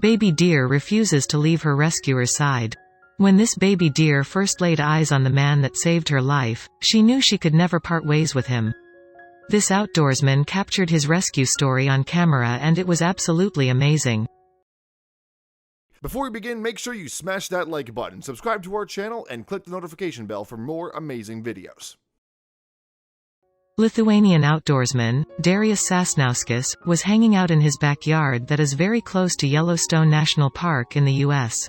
Baby deer refuses to leave her rescuer's side. When this baby deer first laid eyes on the man that saved her life, she knew she could never part ways with him. This outdoorsman captured his rescue story on camera, and it was absolutely amazing. Before we begin, make sure you smash that like button, subscribe to our channel, and click the notification bell for more amazing videos. Lithuanian outdoorsman, Darius Sasnauskas, was hanging out in his backyard that is very close to Yellowstone National Park in the US.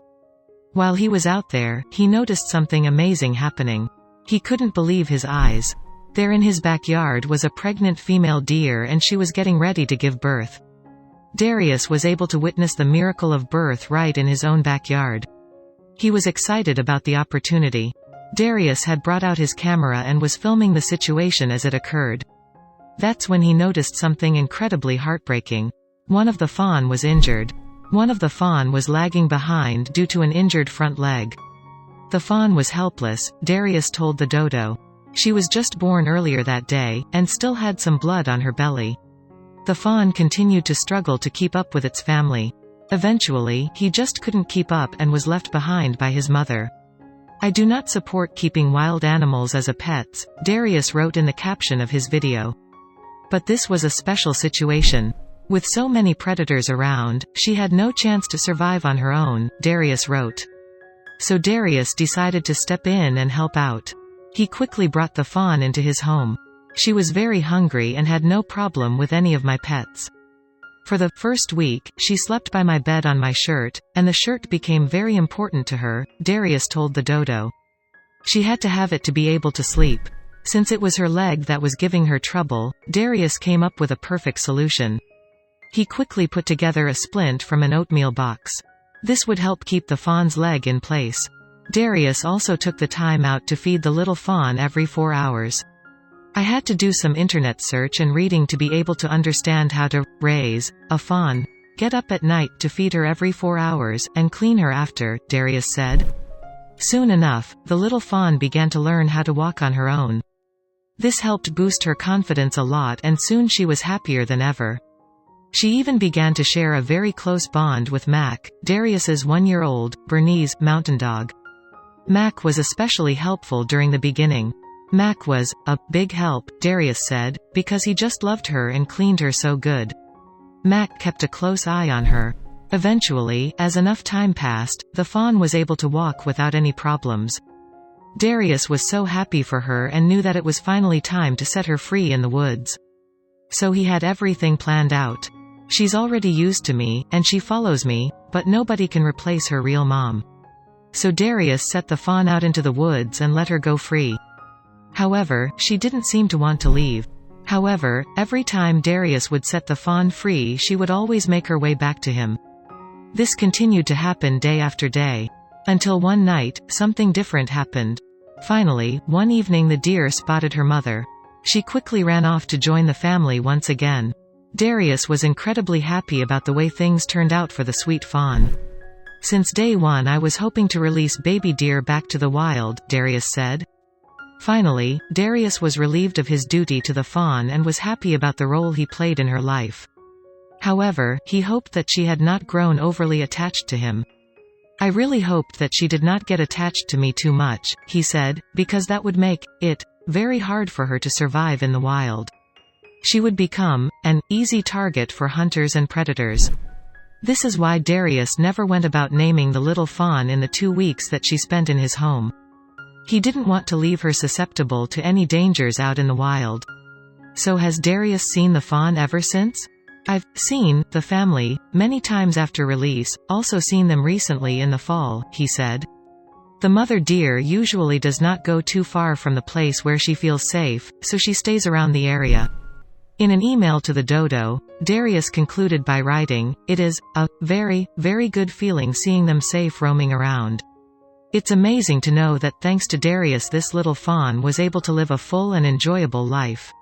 While he was out there, he noticed something amazing happening. He couldn't believe his eyes. There in his backyard was a pregnant female deer, and she was getting ready to give birth. Darius was able to witness the miracle of birth right in his own backyard. He was excited about the opportunity. Darius had brought out his camera and was filming the situation as it occurred. That's when he noticed something incredibly heartbreaking. One of the fawn was injured. One of the fawn was lagging behind due to an injured front leg. The fawn was helpless, Darius told the dodo. She was just born earlier that day, and still had some blood on her belly. The fawn continued to struggle to keep up with its family. Eventually, he just couldn't keep up and was left behind by his mother. "I do not support keeping wild animals as a pets," Darius wrote in the caption of his video. But this was a special situation. With so many predators around, she had no chance to survive on her own, Darius wrote. So Darius decided to step in and help out. He quickly brought the fawn into his home. She was very hungry and had no problem with any of my pets. For the first week, she slept by my bed on my shirt, and the shirt became very important to her, Darius told the dodo. She had to have it to be able to sleep. Since it was her leg that was giving her trouble, Darius came up with a perfect solution. He quickly put together a splint from an oatmeal box. This would help keep the fawn's leg in place. Darius also took the time out to feed the little fawn every 4 hours. "I had to do some internet search and reading to be able to understand how to raise a fawn. Get up at night to feed her every 4 hours, and clean her after," Darius said. Soon enough, the little fawn began to learn how to walk on her own. This helped boost her confidence a lot, and soon she was happier than ever. She even began to share a very close bond with Mac, Darius's 1-year-old, Bernese, mountain dog. Mac was especially helpful during the beginning. Mac was a big help, Darius said, because he just loved her and cleaned her so good. Mac kept a close eye on her. Eventually, as enough time passed, the fawn was able to walk without any problems. Darius was so happy for her and knew that it was finally time to set her free in the woods. So he had everything planned out. "She's already used to me, and she follows me, but nobody can replace her real mom." So Darius set the fawn out into the woods and let her go free. However, she didn't seem to want to leave. However, every time Darius would set the fawn free, she would always make her way back to him. This continued to happen day after day. Until one night, something different happened. Finally, one evening the deer spotted her mother. She quickly ran off to join the family once again. Darius was incredibly happy about the way things turned out for the sweet fawn. "Since day one I was hoping to release baby deer back to the wild," Darius said. Finally, Darius was relieved of his duty to the fawn and was happy about the role he played in her life. However, he hoped that she had not grown overly attached to him. "I really hoped that she did not get attached to me too much," he said, "because that would make it very hard for her to survive in the wild. She would become an easy target for hunters and predators." This is why Darius never went about naming the little fawn in the 2 weeks that she spent in his home. He didn't want to leave her susceptible to any dangers out in the wild. So has Darius seen the fawn ever since? "I've seen the family many times after release, also seen them recently in the fall," he said. "The mother deer usually does not go too far from the place where she feels safe, so she stays around the area." In an email to the dodo, Darius concluded by writing, "It is a very, very good feeling seeing them safe roaming around. It's amazing to know that thanks to Darius this little fawn was able to live a full and enjoyable life."